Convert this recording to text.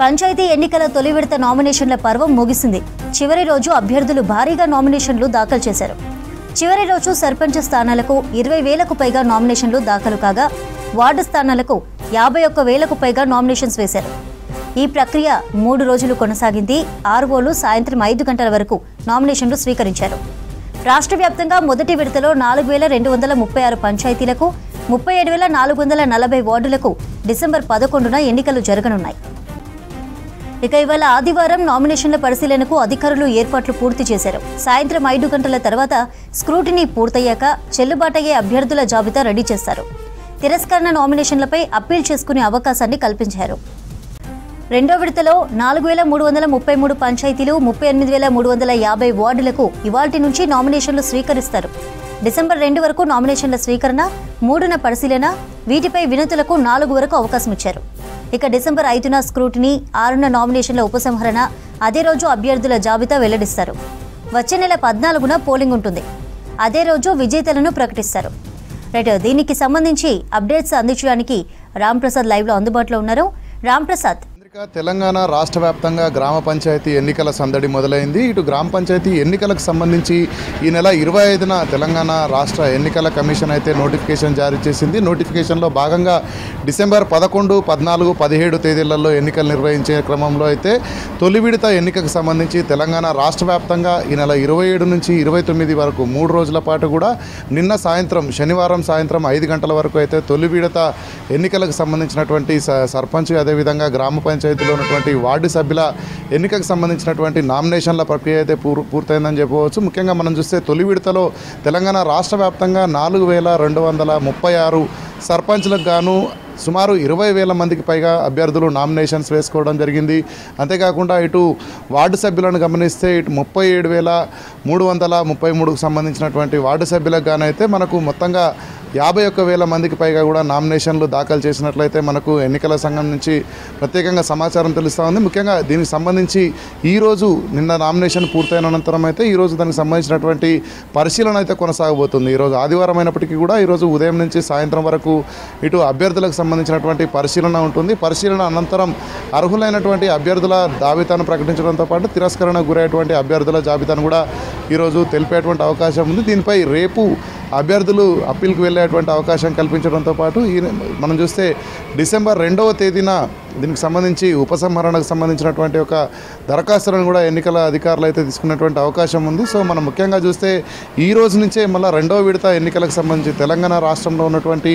పంచాయతీ ఎన్నికల తొలి విడత నామినేషన్ల పర్వం ముగిసింది. చివరి రోజు అభ్యర్థులు భారీగా నామినేషన్లు దాఖలు చేశారు. చివరి రోజు సర్పంచ్ స్థానాలకు 20,000కు పైగా నామినేషన్లు దాఖలు కాగా, వార్డు స్థానాలకు 51,000కు పైగా నామినేషన్స్ వేశారు. ఈ ప్రక్రియ 3 రోజులు కొనసాగింది. ఆర్ఓలు సాయంత్రం 5 గంటల వరకు నామినేషన్లు స్వీకరించారు. రాష్ట్ర వ్యాప్తంగా మొదటి విడతలో 4,236 పంచాయతీలకు, 37,440 వార్డులకు డిసెంబర్ 11న ఎన్నికలు జరగనున్నాయి. ఇక ఇవాళ ఆదివారం నామినేషన్ల పరిశీలనకు అధికారులు ఏర్పాట్లు పూర్తి చేశారు. సాయంత్రం 5 గంటల తర్వాత స్క్రూటినీ పూర్తయ్యాక చెల్లుబాటయ్యే అభ్యర్థుల జాబితా రెడీ చేస్తారు. తిరస్కరణ నామినేషన్లపై అప్పీల్ చేసుకునే అవకాశాన్ని కల్పించారు. రెండో విడతలో 4,333 పంచాయతీలు, 38,350 వార్డులకు ఇవాల్టి నుంచి నామినేషన్లు స్వీకరిస్తారు. డిసెంబర్ 2 వరకు నామినేషన్ల స్వీకరణ, 3న పరిశీలన, వీటిపై వినతులకు 4 వరకు అవకాశం ఇచ్చారు. ఇక డిసెంబర్ 5న స్క్రూటినీ, 6న నామినేషన్ల ఉపసంహరణ, అదే రోజు అభ్యర్థుల జాబితా వెల్లడిస్తారు. వచ్చే నెల 14న పోలింగ్ ఉంటుంది. అదే రోజు విజేతలను ప్రకటిస్తారు. రైట్, దీనికి సంబంధించి అప్డేట్స్ అందించడానికి రాంప్రసాద్ లైవ్లో అందుబాటులో ఉన్నారు. రాంప్రసాద్, తెలంగాణ రాష్ట్ర వ్యాప్తంగా గ్రామ పంచాయతీ ఎన్నికల సందడి మొదలైంది. ఇటు గ్రామ పంచాయతీ ఎన్నికలకు సంబంధించి ఈ నెల 25న తెలంగాణ రాష్ట్ర ఎన్నికల కమిషన్ అయితే నోటిఫికేషన్ జారీ చేసింది. నోటిఫికేషన్లో భాగంగా డిసెంబర్ 11, 14, 17 తేదీలలో ఎన్నికలు నిర్వహించే క్రమంలో అయితే తొలి విడత ఎన్నికకు సంబంధించి తెలంగాణ రాష్ట్ర వ్యాప్తంగా ఈ నెల 27 నుంచి 29 వరకు 3 రోజుల పాటు కూడా నిన్న సాయంత్రం శనివారం సాయంత్రం 5 గంటల వరకు అయితే తొలి విడత ఎన్నికలకు సంబంధించినటువంటి సర్పంచ్, అదేవిధంగా గ్రామ పంచాయతీలో ఉన్నటువంటి వార్డు సభ్యుల ఎన్నికకు సంబంధించినటువంటి నామినేషన్ల ప్రక్రియ అయితే పూర్తయిందని చెప్పవచ్చు. ముఖ్యంగా మనం చూస్తే తొలి విడతలో తెలంగాణ రాష్ట్ర వ్యాప్తంగా 4,236 సర్పంచ్లకు గాను సుమారు 20,000 మందికి పైగా అభ్యర్థులు నామినేషన్స్ వేసుకోవడం జరిగింది. అంతేకాకుండా ఇటు వార్డు సభ్యులను గమనిస్తే ఇటు 37,333కు సంబంధించినటువంటి వార్డు సభ్యులకు గానైతే మనకు మొత్తంగా 51,000 మందికి పైగా కూడా నామినేషన్లు దాఖలు చేసినట్లయితే మనకు ఎన్నికల సంఘం నుంచి ప్రత్యేకంగా సమాచారం తెలుస్తూ ఉంది. ముఖ్యంగా దీనికి సంబంధించి ఈరోజు నిన్న నామినేషన్ పూర్తయిన అనంతరం అయితే ఈరోజు దానికి సంబంధించినటువంటి పరిశీలన అయితే కొనసాగబోతుంది. ఈరోజు ఆదివారం అయినప్పటికీ కూడా ఈరోజు ఉదయం నుంచి సాయంత్రం వరకు ఇటు అభ్యర్థులకు సంబంధించినటువంటి పరిశీలన ఉంటుంది. పరిశీలన అనంతరం అర్హులైనటువంటి అభ్యర్థుల జాబితాను ప్రకటించడంతో పాటు తిరస్కరణకు గురైనటువంటి అభ్యర్థుల జాబితాను కూడా ఈరోజు తెలిపేటువంటి అవకాశం ఉంది. దీనిపై రేపు అభ్యర్థులు అప్పీల్కి వెళ్ళేటువంటి అవకాశం కల్పించడంతో పాటు మనం చూస్తే డిసెంబర్ 2వ తేదీన దీనికి సంబంధించి ఉపసంహరణకు సంబంధించినటువంటి ఒక దరఖాస్తులను కూడా ఎన్నికల అధికారులు అయితే తీసుకునేటువంటి అవకాశం ఉంది. సో మనం ముఖ్యంగా చూస్తే ఈ రోజు నుంచే మళ్ళీ 2వ విడత ఎన్నికలకు సంబంధించి తెలంగాణ రాష్ట్రంలో ఉన్నటువంటి